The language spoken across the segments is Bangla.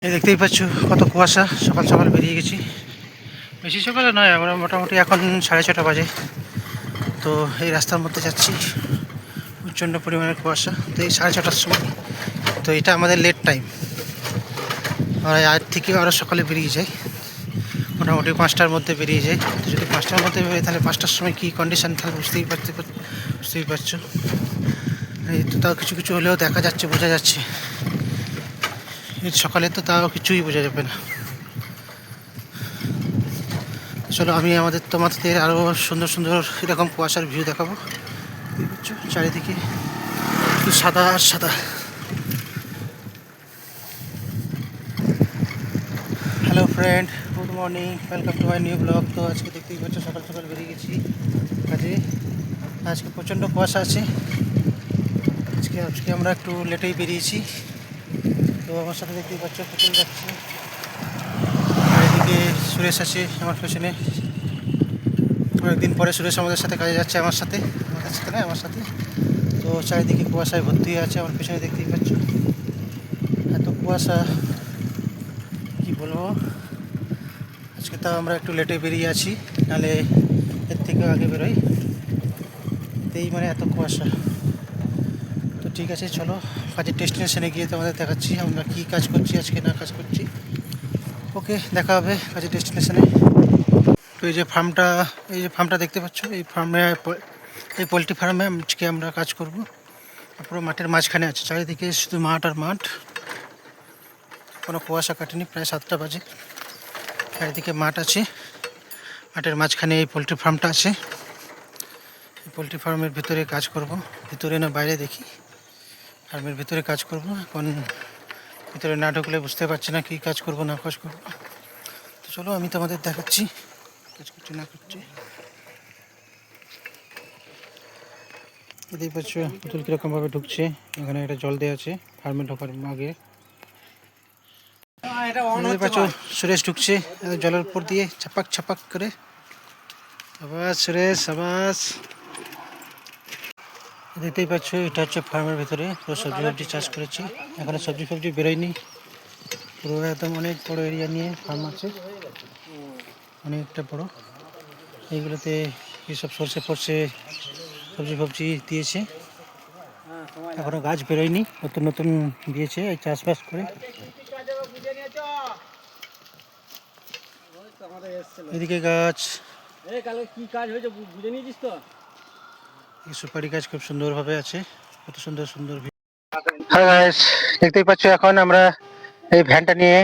এই দেখতেই পাচ্ছ কত কুয়াশা। সকাল সকাল বেরিয়ে গেছি, বেশি সকালে নয়, আমরা মোটামুটি এখন 6:30 বাজে। তো এই রাস্তার মধ্যে যাচ্ছি, প্রচণ্ড পরিমাণের কুয়াশা। তো এই 6:30টার সময়, তো এটা আমাদের লেট টাইম। আমরা আজ থেকে আরও সকালে বেরিয়ে যাই, মোটামুটি 5টার মধ্যে বেরিয়ে যাই। তো যদি 5টার মধ্যে বেরিয়ে তাহলে 5টার সময় কী কন্ডিশান তাহলে বুঝতেই পারছো। এই তো তাও কিছু কিছু হলেও দেখা যাচ্ছে, বোঝা যাচ্ছে। এই সকালে তো তাও কিছুই বোঝা যাবে না। চলো আমি তোমাদের আরও সুন্দর সুন্দর এরকম কুয়াশার ভিউ দেখাবো। চারিদিকে শুধু সাদা আর সাদা। Hello friend, good morning, welcome to my new blog. তো আজকে দেখতেই পাচ্ছ সকাল সকাল বেরিয়ে গেছি কাজে। আজকে প্রচণ্ড কুয়াশা আছে। আজকে আমরা একটু লেটেই বেরিয়েছি। তো আমার সাথে দেখতেই পাচ্ছ পুতুল যাচ্ছে, আর এদিকে সুরেশ আছে আমার পেছনে। অনেকদিন পরে সুরেশ আমাদের সাথে কাজে যাচ্ছে, আমার সাথে নয়, আমার সাথে। তো চারিদিকে কুয়াশায় ভর্তি হয়ে আছে, আমার পেছনে দেখতেই পাচ্ছ এত কুয়াশা, কি বলবো। আজকে তাও আমরা একটু লেটে বেরিয়ে আছি, নাহলে এর থেকে আগে বেরোই। এই মানে এত কুয়াশা। তো ঠিক আছে, চলো কাজের ডেস্টিনেশনে গিয়ে তোমাদের দেখাচ্ছি আমরা কী কাজ করছি আজকে, না কাজ করছি। ওকে, দেখা হবে কাজের ডেস্টিনেশনে। তো এই যে ফার্মটা দেখতে পাচ্ছ, এই পোলট্রি ফার্মে আজকে আমরা কাজ করব। পুরো মাঠের মাঝখানে আছে, চারিদিকে শুধু মাঠ আর মাঠ, কোনো কুয়াশা কাটেনি। প্রায় 7টা বাজে, চারিদিকে মাঠ আছে, মাঠের মাঝখানে এই পোলট্রি ফার্মটা আছে। এই পোলট্রি ফার্মের ভিতরে কাজ করব, ভিতরে না বাইরে দেখি। ফার্মের ভিতরে কাজ করব। এখন ভিতরে না ঢুকলে বুঝতে পারছি না কী কাজ করব না কাজ করব। তো চলো আমি তোমাদের দেখাচ্ছি কাজ করছি না করছি। দেখতেই পাচ্ছ পুতুল কীরকমভাবে ঢুকছে। এখানে একটা জল দেওয়া আছে ফার্মে ঢোকার আগে। দেখতে পাচ্ছ সুরেশ ঢুকছে জলের উপর দিয়ে ছাপাক ছাপাক করে। আবাস সুরেশ, আবাস। দেখতেই পাচ্ছ এটা হচ্ছে ফার্মের ভিতরে। তো সবজি চাষ করেছি, এখানে সবজি বেরোয়নি। পুরো একদম অনেক বড় এরিয়া নিয়ে ফার্ম আছে, অনেকটা বড়। এইগুলোতে এইসব সর্ষে সবজি দিয়েছে, এখনো গাছ বেরোয়নি, নতুন নতুন দিয়েছে এই চাষবাস করে। এদিকে গাছ, সুপারি গাছ খুব সুন্দরভাবে আছে, কত সুন্দর সুন্দর। হ্যাঁ গাইস, দেখতেই পাচ্ছ এখন আমরা এই ভ্যানটা নিয়ে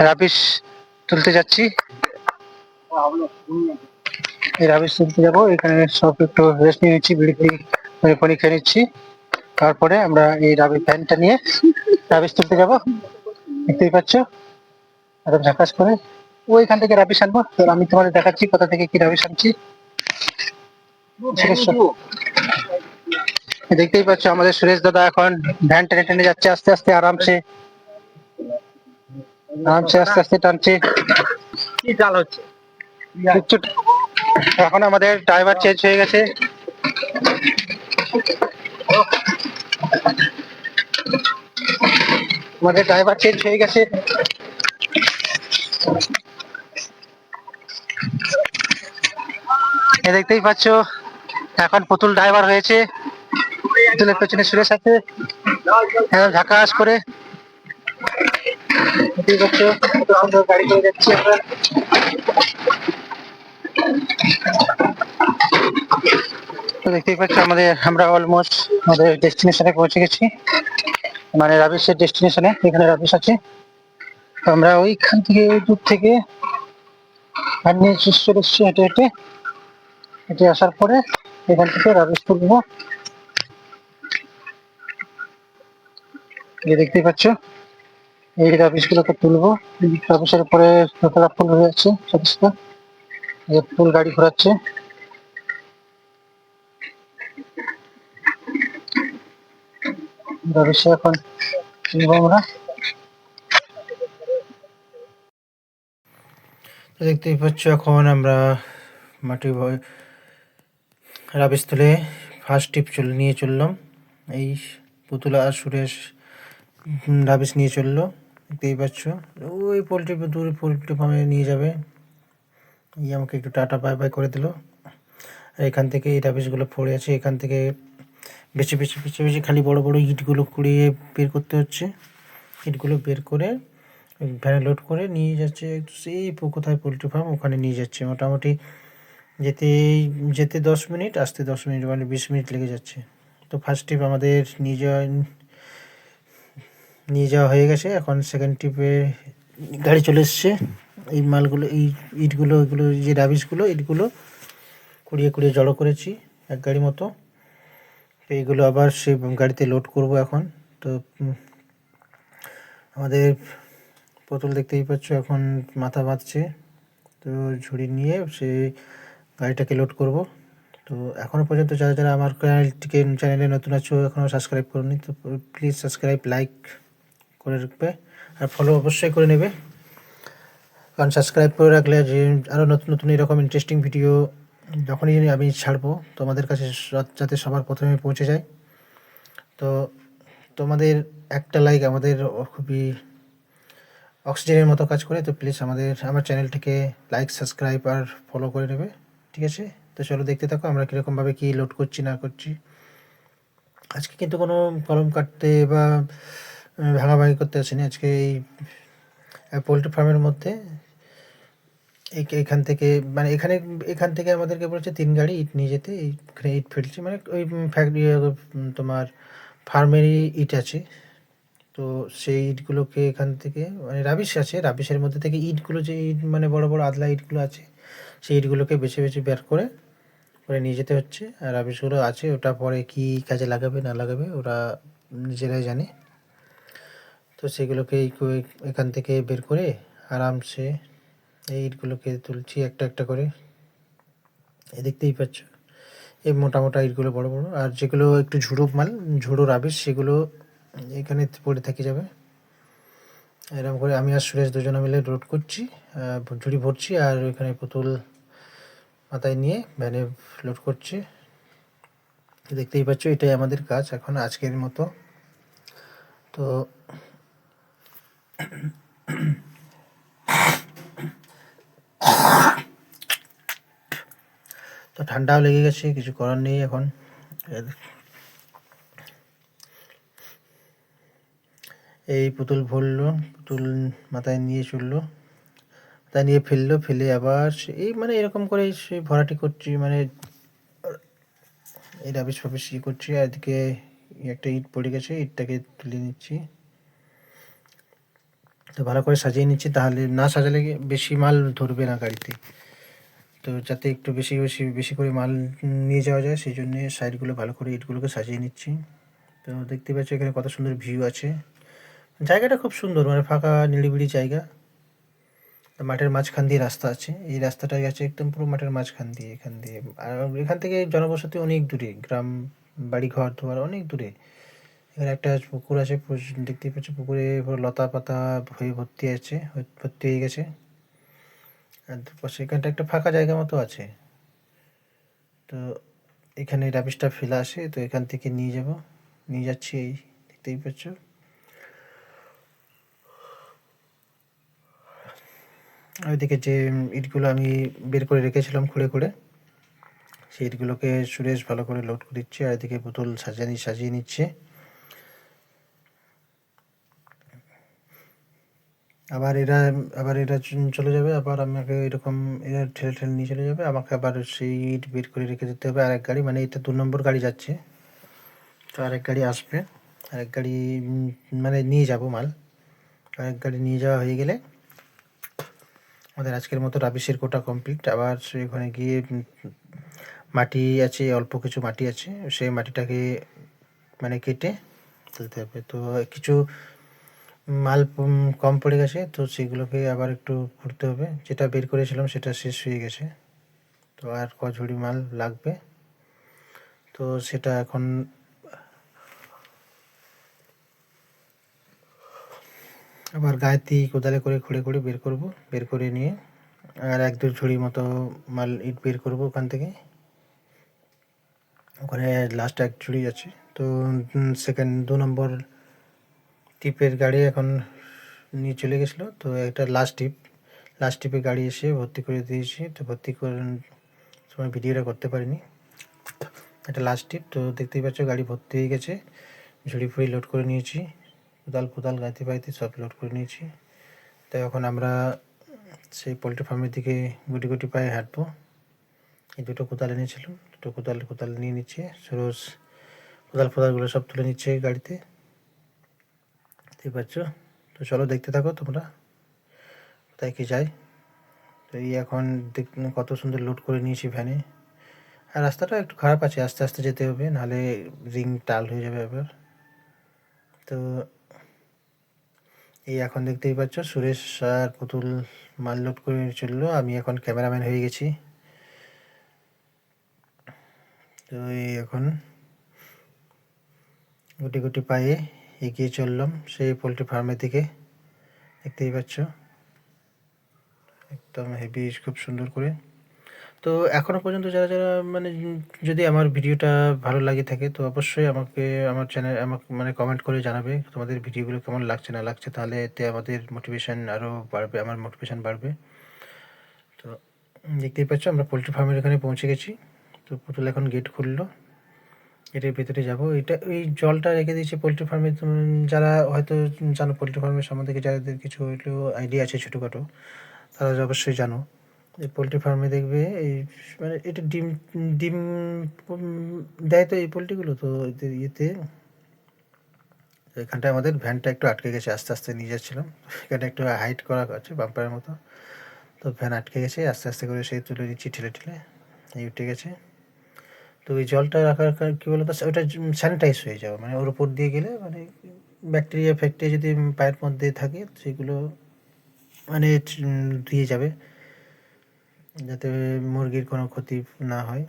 রাবিশ তুলতে যাচ্ছি। এই রাবিশ তুলতে যাবো, এখানে সব একটু রেস্ট নিয়ে নিচ্ছি, বিড়ি পানি খেয়ে নিচ্ছি। তারপরে আমরা এই ভ্যানটা নিয়ে রাবিশ তুলতে যাবো। দেখতেই পাচ্ছ একদম ঝাঁকাস করে ওইখান থেকে রাবিশ আনবো। তো আমি তোমাদের দেখাচ্ছি কোথা থেকে কি রাবিশ আনছি। দেখতেই পাচ্ছ আমাদের সুরেশ দাদা এখন ভ্যান টেনে টেনে যাচ্ছে, আস্তে আস্তে আরামসে আস্তে আস্তে টানছে। কি চাল হচ্ছে এখন আমাদের ড্রাইভার চেঞ্জ হয়ে গেছে। দেখতেই পাচ্ছ এখন পুতুল ড্রাইভার হয়েছে, পুতুলের পেছনে সুরেশ আছে ঝাঁকাস করে। দেখতেই পাচ্ছ কত সুন্দর গাড়ি করে যাচ্ছি আমরা। তো দেখতেই পাচ্ছ আমরা অলমোস্ট আমাদের ডেস্টিনেশনে পৌঁছে গেছি, মানে রাবিশের ডেস্টিনেশনে। এখানে রাবিশ আছে, তো আমরা ওইখান থেকে ওই দূর থেকে হেঁটে হেঁটে হেঁটে আসার পরে এখান থেকে রাবিশ তুলবো। দেখতেই পাচ্ছ এই রাবিশ গুলোকে তুলবো। রাবিশের উপরে যতটা ফুল হয়ে যাচ্ছে ফুল গাড়ি ঘোরাচ্ছে। রাবিশে এখন তুলবো আমরা। দেখতেই পাচ্ছ এখন আমরা মাটি রাবিশ তুলে ফার্স্ট টিপ নিয়ে চললাম। এই পুতুলা আর সুরেশ রাবিশ নিয়ে চললো। দেখতেই পাচ্ছ। ওই পোলট্রি দূরে পোলট্রি ফার্মে নিয়ে যাবে। এই আমাকে একটু টাটা বাই বাই করে দিল। আর এখান থেকে এই রাবিশগুলো পড়ে আছে, এখান থেকে বেছে বেছে বেছে বেছে খালি বড় বড় ইটগুলো কুড়িয়ে বের করতে হচ্ছে। ইটগুলো বের করে ভ্যানে লোড করে নিয়ে যাচ্ছে সেই কোথায় পোলট্রি ফার্ম ওখানে নিয়ে যাচ্ছে। মোটামুটি যেতে যেতে 10 মিনিট, আসতে 10 মিনিট, মানে 20 মিনিট লেগে যাচ্ছে। তো ফার্স্ট ট্রিপ আমাদের নিয়ে যাওয়া হয়ে গেছে। এখন সেকেন্ড ট্রিপে গাড়ি চলে এসছে। এই মালগুলো, এই ইটগুলো, এগুলো যে রাবিশগুলো, ইটগুলো কুড়িয়ে কুড়িয়ে জড়ো করেছি এক গাড়ি মতো। তো এইগুলো আবার সেই গাড়িতে লোড করব এখন। তো আমাদের পুতুল দেখতেই পাচ্ছ এখন মাথা বাঁধছে। তো ঝুড়ি নিয়ে সে গাড়িটাকে লোড করব। তো এখনও পর্যন্ত যারা যারা আমার চ্যানেলে নতুন আছো, এখনও সাবস্ক্রাইব করোনি, তো প্লিজ সাবস্ক্রাইব, লাইক করে রাখবে, আর ফলো অবশ্যই করে নেবে। কারণ সাবস্ক্রাইব করে রাখলে যে আরও নতুন নতুন এরকম ইন্টারেস্টিং ভিডিও যখনই আমি ছাড়বো তোমাদের কাছে যাতে সবার প্রথমে পৌঁছে যায়। তো তোমাদের একটা লাইক আমাদের খুবই অক্সিজেনের মতো কাজ করে। তো প্লিজ আমার চ্যানেলটিকে লাইক, সাবস্ক্রাইব আর ফলো করে নেবে, ঠিক আছে? তো চলো দেখতে থাকো আমরা কীরকমভাবে কী লোড করছি না করছি। আজকে কিন্তু কোনো কলম কাটতে বা ভাঙাভাঙি করতে আসেনি। আজকে এই পোলট্রি ফার্মের মধ্যে এখান থেকে, মানে এখান থেকে আমাদেরকে বলেছে 3 গাড়ি ইট নিয়ে যেতে। এইখানে ইট ফেলছি, মানে ওই ফ্যাক্টরি তোমার ফার্মেরই ইট আছে। তো সেই ইটগুলোকে এখান থেকে, মানে রাবিশ আছে, রাবিশের মধ্যে থেকে ইটগুলো, যে ইট মানে বড় বড় আদলা ইটগুলো আছে, সেই ইটগুলোকে বেছে বেছে বের করে করে নিয়ে যেতে হচ্ছে। আর রাবিশগুলো আছে, ওটা পরে কী কাজে লাগাবে না লাগাবে ওরা নিজেরাই জানে। তো সেগুলোকে এখান থেকে বের করে আরামসে এই ইটগুলোকে তুলছি একটা একটা করে। দেখতেই পাচ্ছ এই মোটা মোটা ইটগুলো বড় বড়, আর যেগুলো একটু ঝুড়ো মাল, ঝুড়ো রাবিশ, সেগুলো এখানে পড়ে থেকে যাবে। এরকম করে আমি আর সুরেশ দুজনে মিলে লোড করছি, ঝুড়ি ভরছি, আর ওইখানে পুতুল মাথায় নিয়ে ভ্যানে লোড করছি। দেখতেই পাচ্ছ এটাই আমাদের কাজ এখন আজকের মতো। তো তো ঠান্ডাও লেগে গেছে, কিছু করার নেই এখন। এই পুতুল ভরলো, পুতুল মাথায় নিয়ে চললো, মাথায় নিয়ে ফেললো, ফেলে আবার এই মানে এরকম করে সে ভরাটি করছি, মানে এই রাবিশ ফাবিশ ইয়ে করছি। আর এদিকে একটা ইট পড়ে গেছে, ইটটাকে তুলে নিচ্ছি। তো ভালো করে সাজিয়ে নিচ্ছি, তাহলে না সাজালে বেশি মাল ধরবে না গাড়িতে। তো যাতে একটু বেশি বেশি বেশি করে মাল নিয়ে যাওয়া যায়, সেই জন্যে সাইডগুলো ভালো করে ইটগুলোকে সাজিয়ে নিচ্ছি। তো দেখতে পাচ্ছ এখানে কত সুন্দর ভিউ আছে। জায়গাটা খুব সুন্দর, মানে ফাঁকা নিরিবিলি জায়গা। মাঠের মাঝখান দিয়ে রাস্তা আছে, এই রাস্তাটা গেছে একদম পুরো মাঠের মাঝখান দিয়ে, এখান দিয়ে। আর এখান থেকে জনবসতি অনেক দূরে, গ্রাম বাড়ি ঘর দুয়ার অনেক দূরে। এখানে একটা পুকুর আছে, দেখতেই পাচ্ছ পুকুরে পুরো লতা পাতা হয়ে ভর্তি আছে, ভর্তি হয়ে গেছে। আর পাশে এখানটা একটা ফাঁকা জায়গা মতো আছে। তো এখানে রাবিশটা ফেলা আসে, তো এখান থেকে নিয়ে যাচ্ছি, এই দেখতেই পাচ্ছ। ওইদিকে যে ইটগুলো আমি বের করে রেখেছিলাম খুঁড়ে খুঁড়ে, সেই ইটগুলোকে সুরেশ ভালো করে লোড করে দিচ্ছে, আর এদিকে পুতুল সাজিয়ে নিচ্ছে। আবার এরা চলে যাবে, আবার আমাকে এরকম এরা ঠেলে ঠেলে নিয়ে চলে যাবে, আমাকে আবার সেই ইট বের করে রেখে দিতে হবে। আরেক গাড়ি, মানে এটা 2 নম্বর গাড়ি যাচ্ছে, তো আরেক গাড়ি আসবে, আরেক গাড়ি মানে নিয়ে যাব মাল। আরেক গাড়ি নিয়ে যাওয়া হয়ে গেলে আমাদের আজকের মতো রাবিশের কোটা কমপ্লিট। আবার সেখানে গিয়ে মাটি আছে, অল্প কিছু মাটি আছে, সেই মাটিটাকে মানে কেটে তুলতে হবে। তো কিছু মাল কম পড়ে গেছে, তো সেগুলোকে আবার একটু করতে হবে। যেটা বের করেছিলাম সেটা শেষ হয়ে গেছে, তো আর ক ঝুড়ি মাল লাগবে, তো সেটা এখন আবার গায়েতি কোদালে করে খুঁড়ে খুঁড়ে বের করব। বের করে নিয়ে আর 1-2 ঝুড়ি মতো মাল ইট বের করব ওখান থেকে। ওখানে লাস্ট 1 ঝুড়ি আছে। তো 2 নম্বর টিপের গাড়ি এখন নিয়ে চলে গেছিলো। তো একটা লাস্ট ট্রিপে গাড়ি এসে ভর্তি করে দিয়েছি। তো ভর্তি করার সময় ভিডিওটা করতে পারিনি, এটা লাস্ট ট্রিপ। তো দেখতেই পাচ্ছ গাড়ি ভর্তি হয়ে গেছে, ঝুড়ি ফুড়ি লোড করে নিয়েছি, কোদাল গাঁতি পাইতে সব লোড করে নিয়েছি। তো এখন আমরা সেই পোলট্রি ফার্মের দিকে গুটি গুটি পায়ে হাঁটবো। এই দুটো কোদাল এনেছিলাম, দুটো কোদাল নিয়ে নিচ্ছে সুরজ, কোদালগুলো সব তুলে নিচ্ছে গাড়িতে, দেখতে পাচ্ছ। তো চলো দেখতে থাকো তোমরা কোথায় কি যায়। তো এই এখন কত সুন্দর লোড করে নিয়েছি ভ্যানে। আর রাস্তাটা একটু খারাপ আছে, আস্তে আস্তে যেতে হবে, নাহলে রিং টাল হয়ে যাবে আবার। তো এই এখন দেখতেই পাচ্ছ সুরেশ আর পুতুল মাল লোড করে চললো, আমি এখন ক্যামেরাম্যান হয়ে গেছি। তো এই এখন গুটি গুটি পায়ে এগিয়ে চললাম সেই পোলট্রি ফার্মের দিকে, দেখতেই পাচ্ছ একদম হেভি, খুব সুন্দর করে। তো এখনও পর্যন্ত যারা মানে যদি আমার ভিডিওটা ভালো লাগে থাকে তো অবশ্যই আমাকে আমাকে মানে কমেন্ট করে জানাবে তোমাদের ভিডিওগুলো কেমন লাগছে না লাগছে, তাহলে এতে আমাদের মোটিভেশন আরও বাড়বে, আমার মোটিভেশন বাড়বে। তো দেখতেই পাচ্ছ আমরা পোলট্রি ফার্মের এখানে পৌঁছে গেছি। তো পুতুল এখন গেট খুললো, গেটের ভেতরে যাব। এটা এই জলটা রেখে দিয়েছে পোলট্রি ফার্মে, যারা হয়তো জানো পোলট্রি ফার্মের সম্বন্ধে যাদের কিছু হয়তো আইডিয়া আছে ছোটোখাটো, তারা অবশ্যই জানো। এই পোলট্রি ফার্মে দেখবে এই মানে এটা ডিম ডিম দেয় তো এই পোলট্রিগুলো। তো ইয়েতে এখানটায় আমাদের ভ্যানটা একটু আটকে গেছে, আস্তে আস্তে নিয়ে যাচ্ছিলাম, এখানে একটু হাইট করা আছে বাম্পারের মতো। তো ভ্যান আটকে গেছে, আস্তে আস্তে করে সেই তুলে নিচ্ছি ঠেলে এই উঠে গেছে। তো ওই জলটা রাখার কী বলতো, ওটা স্যানিটাইজ হয়ে যাবে, মানে ওর উপর দিয়ে গেলে মানে ব্যাকটেরিয়া ফ্যাকটেরিয়া যদি পায়ের মধ্যে থাকে সেগুলো মানে ধুয়ে যাবে, যাতে মুরগির কোনো ক্ষতি না হয়।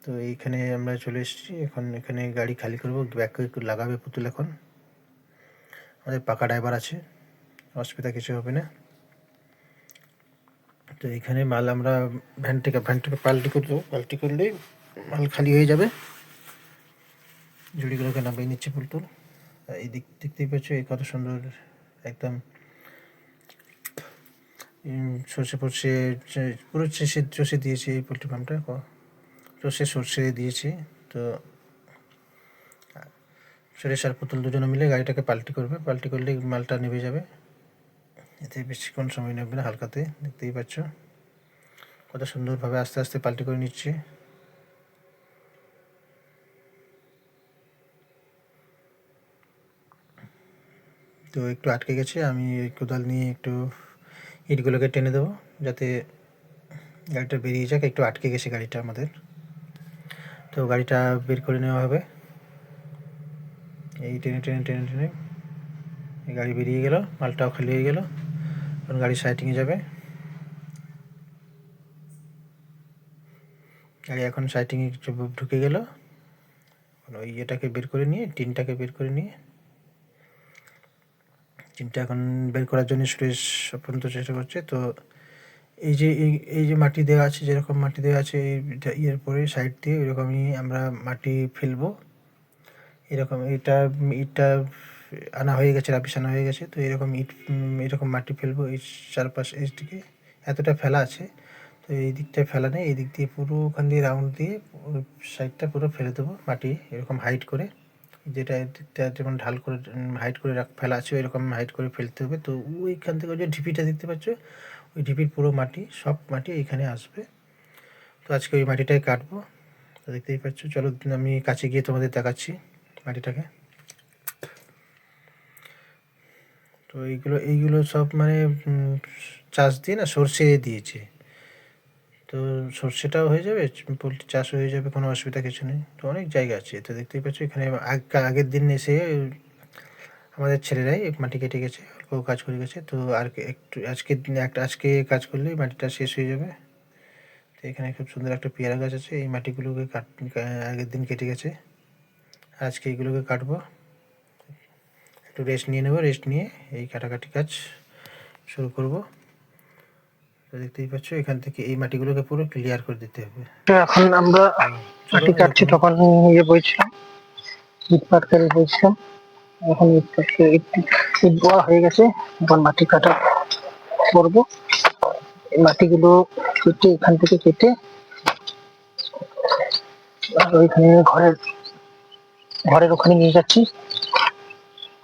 তো এইখানে আমরা চলে এসেছি, এখন এখানে গাড়ি খালি করবো, ব্যাকে একটু লাগাবে পুতুল। এখন আমাদের পাকা ড্রাইভার আছে, অসুবিধা কিছু হবে না। তো এখানে মাল আমরা ভ্যানটাকে পাল্টি করলেই মাল খালি হয়ে যাবে। ঝুড়িগুলোকে নামিয়ে নিচ্ছে পুতুল। এই দেখতেই পাচ্ছ এই কত সুন্দর একদম সর্ষে পুরো চষে দিয়েছে এই পোলট্রি ফার্মটা, সর্ষে দিয়েছি। তো সুরেশ আর পুতুল দুজনে মিলে গাড়িটাকে পাল্টি করলে মালটা নেমে যাবে, এতে বেশিক্ষণ সময় নেবে না, হালকাতে। দেখতেই পাচ্ছ কত সুন্দরভাবে আস্তে আস্তে পাল্টি করে নিচ্ছে। তো একটু আটকে গেছে, আমি কোদাল নিয়ে একটু ইটগুলোকে টেনে দেবো যাতে গাড়িটা বেরিয়ে যাক, একটু আটকে গেছে গাড়িটা আমাদের। তো গাড়িটা বের করে নেওয়া হবে, এই টেনে এই গাড়ি বেরিয়ে গেল, মালটাও খালি হয়ে গেল। এখন গাড়ি সাইটিংয়ে যাবে, গাড়ি এখন সাইটিংয়ে ঢুকে গেল। ওই ইয়েটাকে বের করে নিয়ে টিনটাকে বের করে নিয়ে টিনটা এখন বের করার জন্য সুরেশ অত্যন্ত চেষ্টা করছে। তো এই যে মাটি দেওয়া আছে, যেরকম মাটি দেওয়া আছে ইয়ের পরে সাইড দিয়ে ওইরকমই আমরা মাটি ফেলবো। এরকম ইটটা আনা হয়ে গেছে, রাবিশ আনা হয়ে গেছে। তো এরকম মাটি ফেলবো এই চারপাশ, এই দিকে এতটা ফেলা আছে, তো এই দিকটায় ফেলা নেই, এই দিক দিয়ে পুরো ওখান দিয়ে রাউন্ড দিয়ে সাইডটা পুরো ফেলে দেবো মাটি এরকম হাইট করে, যেটা যেমন ঢাল করে হাইট করে ফেলা আছে ওইরকম হাইট করে ফেলতে হবে। তো ওইখান থেকে ওই যে ঢিপিটা দেখতে পাচ্ছ, ওই ঢিপির পুরো মাটি সব মাটি এইখানে আসবে। তো আজকে ওই মাটিটাই কাটবো। তো দেখতেই পাচ্ছ, চলো আমি কাছে গিয়ে তোমাদের দেখাচ্ছি মাটিটাকে। তো এইগুলো সব মানে চাষ দিয়ে না সর্ষে দিয়েছে, তো সর্ষেটাও হয়ে যাবে, পোলট্রি চাষও হয়ে যাবে, কোনো অসুবিধা কিছু নেই। তো অনেক জায়গা আছে, তো দেখতেই পাচ্ছ এখানে আগের দিন এসে আমাদের ছেলেরাই মাটি কেটে গেছে, অল্প কাজ করে গেছে। তো আর একটু আজকে কাজ করলেই মাটিটা শেষ হয়ে যাবে। তো এখানে খুব সুন্দর একটা পেয়ারা গাছ আছে, এই মাটিগুলোকে আগের দিন কেটে গেছে, আজকে এইগুলোকে কাটবো, একটু রেস্ট নিয়ে নেবো, রেস্ট নিয়ে এই কাটাকাটি কাজ শুরু করব। তো দেখতেই পাচ্ছ এখান থেকে এই মাটিগুলোকে পুরো ক্লিয়ার করে দিতে হবে। এখন আমরা মাটি কাটছি, তখন ইয়ে বইছিলাম, ইট পাটকেল বইছিলাম। এখন ইট দেওয়া হয়ে গেছে, এখন মাটি কাটা করবো। এই মাটিগুলো কেটে এখান থেকে কেটে আর ওইখানে ঘরের ওখানে নিয়ে যাচ্ছি।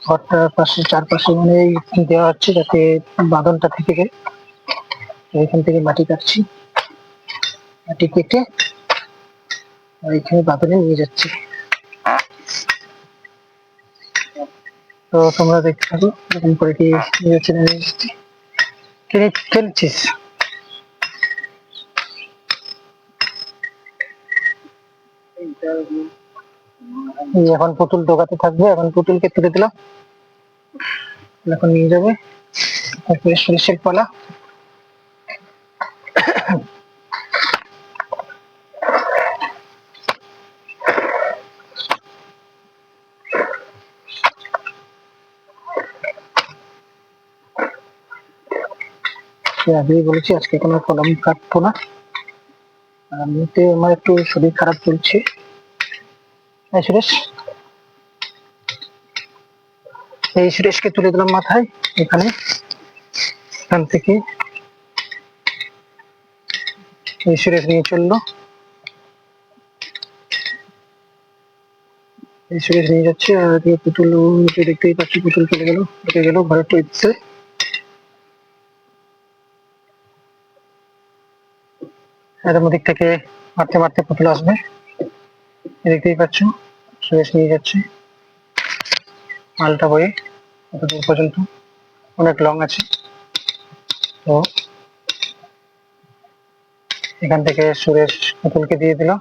ঘরটার পাশে চারপাশে মানে ইট দেওয়া হচ্ছে যাতে বাঁধনটা থেকে যায়। এখান থেকে মাটি কাটছি, মাটি কেটে আর এখানে বাঁধনে নিয়ে যাচ্ছি। তো তোমরা দেখতে থাকো এরকম করে কি নিয়ে যাচ্ছে না নিয়ে যাচ্ছি। খেলছিস এখন পুতুল ডোকাতে থাকবে। এখন পুতুলকে তুলে দিলাম, এখন নিয়ে যাবে। তারপরে সরিষার পালা। আগেই বলেছি আজকে কোনো কলম কাটবো না, আর এমনিতে আমার একটু শরীর খারাপ চলছে। সুরেশ, এই সুরেশকে তুলে দিলাম মাথায়। এখান থেকে এই সুরেশ নিয়ে চললো, এই সুরেশ নিয়ে যাচ্ছে। আর পুতুল দেখতেই পাচ্ছি, পুতুল চলে গেল, ঢুকে গেল ঘরের টইতে। এরকম দিক থেকে মারতে মারতে পুতুল আসবে, দেখতেই পাচ্ছ। সুরেশ নিয়ে যাচ্ছে মালটা বয়ে কত দূর পর্যন্ত, অনেক লং আছে। তো এখান থেকে সুরেশ পুতুলকে দিয়ে দিল,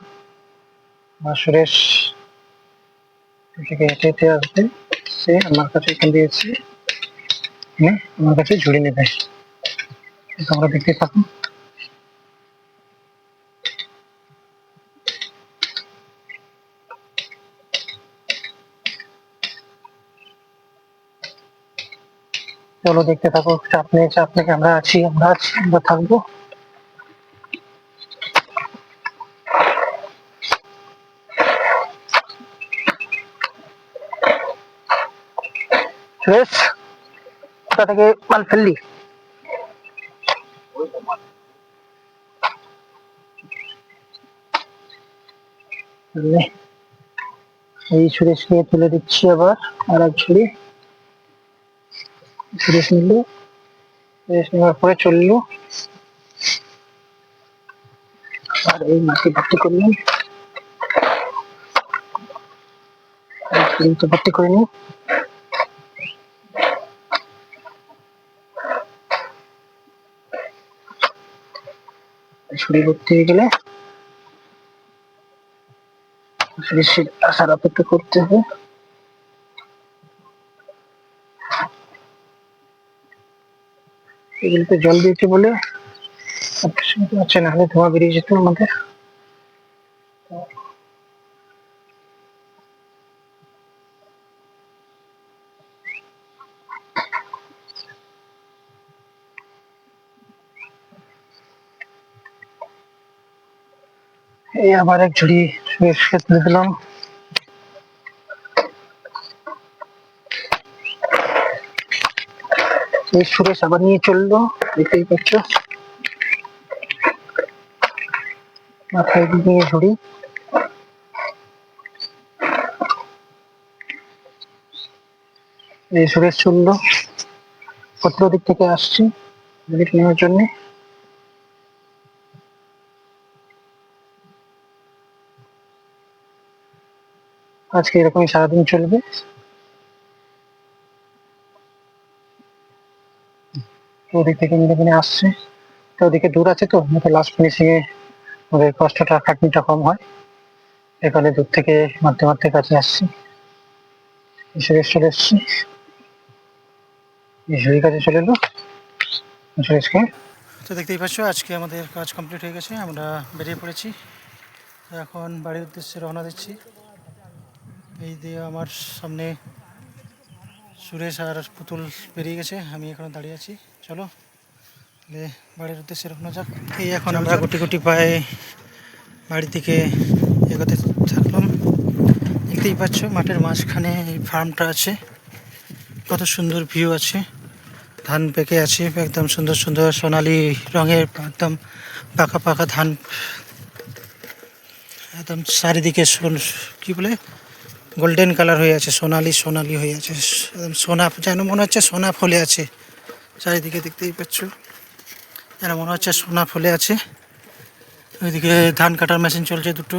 আর সুরেশ থেকে হেঁটে হেঁটে আসবে। সে আমার কাছে এখান দিয়ে এসে আমার কাছে ঝুড়ি নেবে। তোমরা দেখতে থাকো। চলো দেখতে থাকো, চাপ নেই আমরা আছি, আমরা থাকবো। সুরেশ, কোথা থেকে মাল ফেললি? এই সুরেশকে তুলে দিচ্ছি আবার আর এক ঝুড়ি। সুরেশ নিল, সুরেশ নেওয়ার পরে চললো। আর এই মাটি ভর্তি করলাম, ভর্তি করে নিই। ছুরি ভর্তি হয়ে গেলে সুরেশের আসার অপেক্ষা করতে হবে। এগুলোতে জল দিয়েছি বলে হচ্ছে, না হলে ধোঁয়া বেরিয়ে যেত আমাদের। এই আবার এক ঝুড়ি সুরেশকে তুলে দিলাম। এই সুরেশ আবার নিয়ে চললো, দেখতেই পাচ্ছ মাথায় নিয়ে ঝুড়ি। এই সুরেশ চললো, কত দিক থেকে আসছি নেওয়ার জন্য। আজকে এরকমই সারাদিন চলবে। ওদিক থেকে মিলে আসছে, তো ওদিকে দূর আছে, তো লাস্ট ফিনিশিং এ ওদের কষ্টটা খাটনিটা কম হয়, এখানে দূর থেকে মারতে মারতে কাছে আসছি। সুরেশ চলে এসছি, ঝুড়ি কাছে চলে এলো সুরেশকে। তো দেখতেই পাচ্ছ আজকে আমাদের কাজ কমপ্লিট হয়ে গেছে, আমরা বেরিয়ে পড়েছি। এখন বাড়ির উদ্দেশ্যে রওনা দিচ্ছি। এই দিয়ে আমার সামনে সুরেশ আর পুতুল বেরিয়ে গেছে, আমি এখনো দাঁড়িয়ে আছি। চলো বাড়ির উদ্দেশ্যে রওনা যাক। এই এখন আমরা গুটি গুটি পায়ে বাড়ি থেকে এগোতে থাকলাম। দেখতেই পাচ্ছ মাঠের মাঝখানে এই ফার্মটা আছে, কত সুন্দর ভিউ আছে, ধান পেকে আছে একদম সুন্দর সুন্দর সোনালি রঙের, একদম পাকা পাকা ধান, একদম চারিদিকে কি বলে গোল্ডেন কালার হয়ে আছে, সোনালি সোনালি হয়ে আছে, একদম সোনা যেন মনে হচ্ছে সোনা ফলে আছে। চারিদিকে দেখতেই পাচ্ছ যেন মনে হচ্ছে সোনা ফলে আছে। ওইদিকে ধান কাটার মেশিন চলছে দুটো,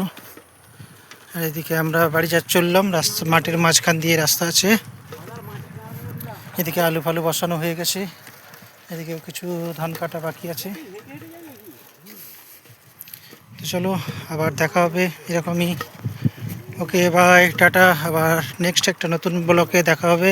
আর এদিকে আমরা বাড়ি চললাম, রাস্তা মাটির মাঝখান দিয়ে রাস্তা আছে। এদিকে আলু ফালু বসানো হয়ে গেছে, এদিকেও কিছু ধান কাটা বাকি আছে। তো চলো আবার দেখা হবে এরকমই। ওকে বাই টাটা, আবার নেক্সট একটা নতুন ব্লকে দেখা হবে।